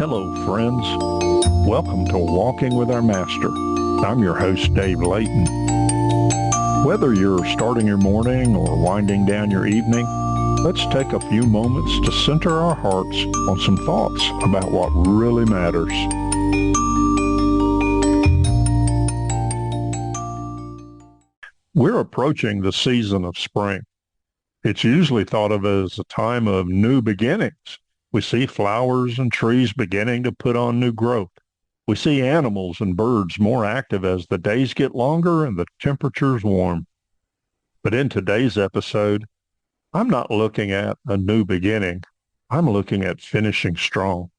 Hello, friends. Welcome to Walking with Our Master. I'm your host, Dave Layton. Whether you're starting your morning or winding down your evening, let's take a few moments to center our hearts on some thoughts about what really matters. We're approaching the season of spring. It's usually thought of as a time of new beginnings. We see flowers and trees beginning to put on new growth. We see animals and birds more active as the days get longer and the temperatures warm. But in today's episode, I'm not looking at a new beginning. I'm looking at finishing strong.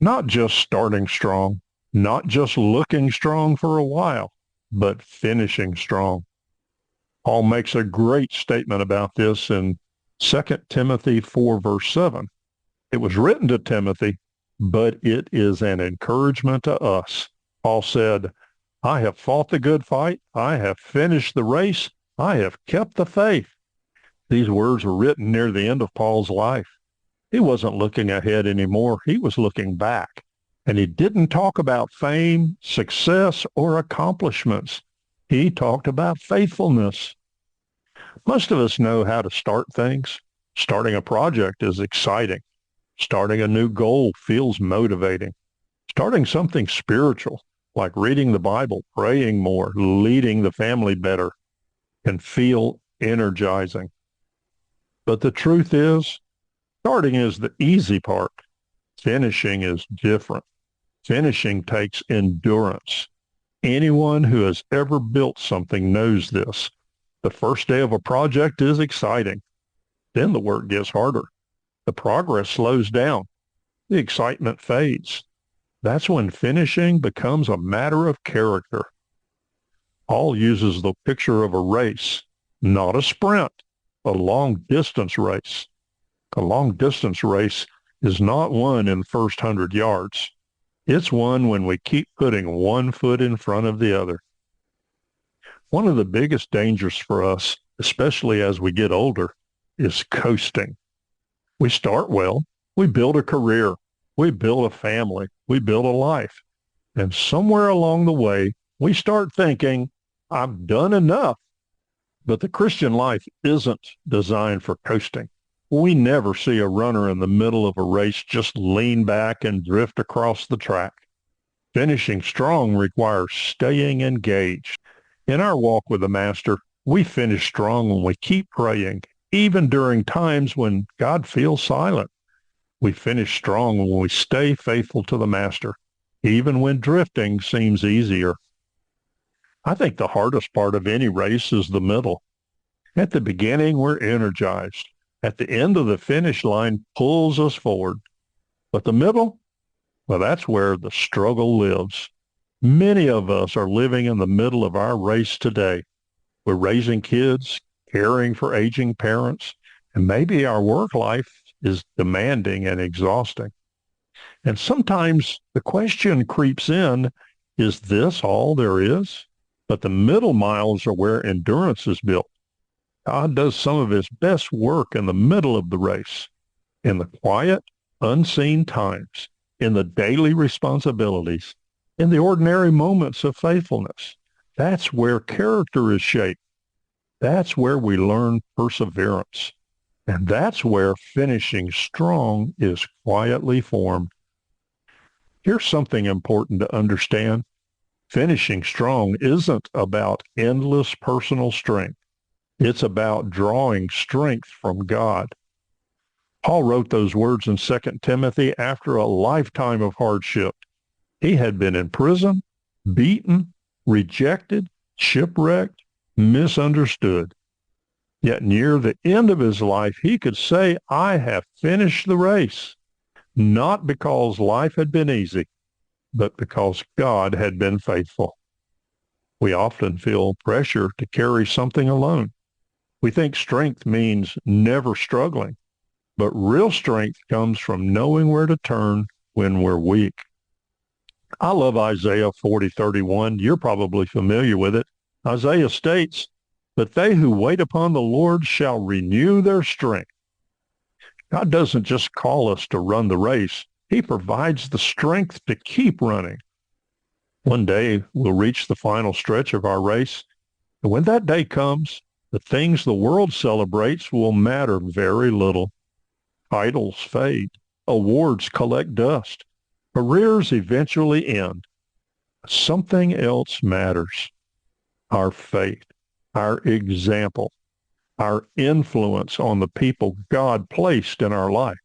Not just starting strong, not just looking strong for a while, but finishing strong. Paul makes a great statement about this in 2 Timothy 4, verse 7. It was written to Timothy, but it is an encouragement to us. Paul said, I have fought the good fight. I have finished the race. I have kept the faith. These words were written near the end of Paul's life. He wasn't looking ahead anymore. He was looking back. And he didn't talk about fame, success, or accomplishments. He talked about faithfulness. Most of us know how to start things. Starting a project is exciting. Starting a new goal feels motivating. Starting something spiritual, like reading the Bible, praying more, leading the family better, can feel energizing. But the truth is, starting is the easy part. Finishing is different. Finishing takes endurance. Anyone who has ever built something knows this. The first day of a project is exciting. Then the work gets harder. The progress slows down. The excitement fades. That's when finishing becomes a matter of character. Paul uses the picture of a race, not a sprint, a long-distance race. A long-distance race is not won in the first 100 yards. It's won when we keep putting one foot in front of the other. One of the biggest dangers for us, especially as we get older, is coasting. We start well. We build a career. We build a family. We build a life. And somewhere along the way, we start thinking, I've done enough. But the Christian life isn't designed for coasting. We never see a runner in the middle of a race just lean back and drift across the track. Finishing strong requires staying engaged. In our walk with the Master, we finish strong when we keep praying, even during times when God feels silent. We finish strong when we stay faithful to the Master, even when drifting seems easier. I think the hardest part of any race is the middle. At the beginning, we're energized. At the end of the finish line pulls us forward. But the middle, well, that's where the struggle lives. Many of us are living in the middle of our race today. We're raising kids, caring for aging parents, and maybe our work life is demanding and exhausting. And sometimes the question creeps in, is this all there is? But the middle miles are where endurance is built. God does some of his best work in the middle of the race, in the quiet, unseen times, in the daily responsibilities, in the ordinary moments of faithfulness. That's where character is shaped. That's where we learn perseverance. And that's where finishing strong is quietly formed. Here's something important to understand. Finishing strong isn't about endless personal strength. It's about drawing strength from God. Paul wrote those words in 2 Timothy after a lifetime of hardship. He had been in prison, beaten, rejected, shipwrecked, misunderstood. Yet near the end of his life, he could say, I have finished the race, not because life had been easy, but because God had been faithful. We often feel pressure to carry something alone. We think strength means never struggling, but real strength comes from knowing where to turn when we're weak. I love Isaiah 40:31. You're probably familiar with it. Isaiah states, but they who wait upon the Lord shall renew their strength. God doesn't just call us to run the race. He provides the strength to keep running. One day we'll reach the final stretch of our race, and when that day comes, the things the world celebrates will matter very little. Titles fade, awards collect dust, careers eventually end. Something else matters: our faith, our example, our influence on the people God placed in our life.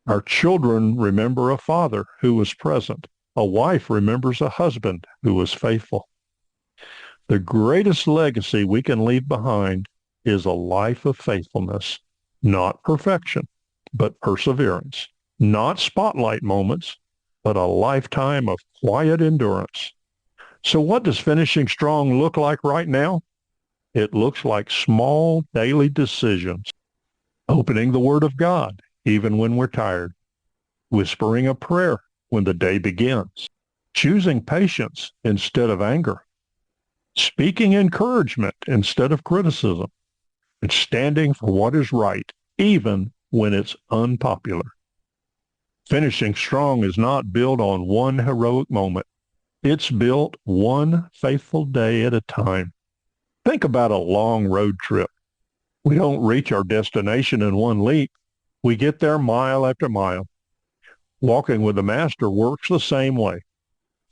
Our children remember a father who was present. A wife remembers a husband who was faithful. The greatest legacy we can leave behind is a life of faithfulness, not perfection, but perseverance, not spotlight moments, but a lifetime of quiet endurance. So what does finishing strong look like right now? It looks like small daily decisions: opening the Word of God even when we're tired, whispering a prayer when the day begins, choosing patience instead of anger, speaking encouragement instead of criticism, and standing for what is right even when it's unpopular. Finishing strong is not built on one heroic moment. It's built one faithful day at a time. Think about a long road trip. We don't reach our destination in one leap. We get there mile after mile. Walking with the Master works the same way.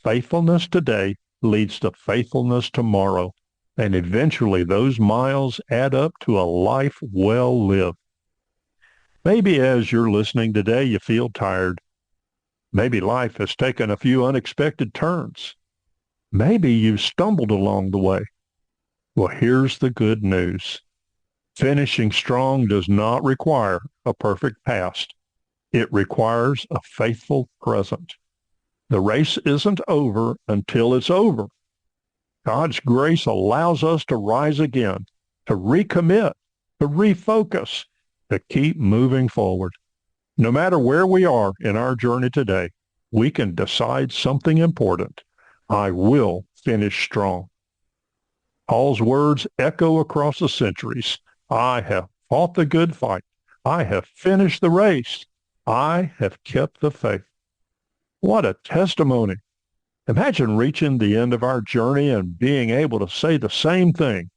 Faithfulness today leads to faithfulness tomorrow, and eventually those miles add up to a life well lived. Maybe as you're listening today, you feel tired. Maybe life has taken a few unexpected turns. Maybe you've stumbled along the way. Well, here's the good news. Finishing strong does not require a perfect past. It requires a faithful present. The race isn't over until it's over. God's grace allows us to rise again, to recommit, to refocus, to keep moving forward. No matter where we are in our journey today, we can decide something important. I will finish strong. Paul's words echo across the centuries. I have fought the good fight. I have finished the race. I have kept the faith. What a testimony. Imagine reaching the end of our journey and being able to say the same thing,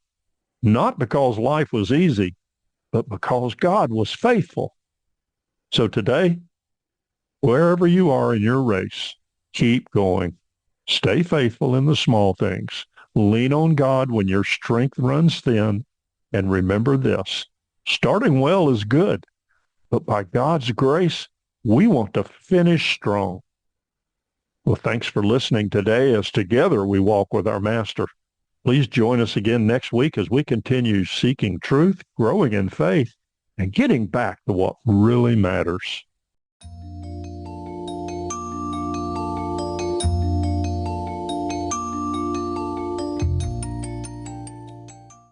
not because life was easy, but because God was faithful. So today, wherever you are in your race, keep going. Stay faithful in the small things. Lean on God when your strength runs thin. And remember this: starting well is good, but by God's grace, we want to finish strong. Well, thanks for listening today as together we walk with our Master. Please join us again next week as we continue seeking truth, growing in faith, and getting back to what really matters.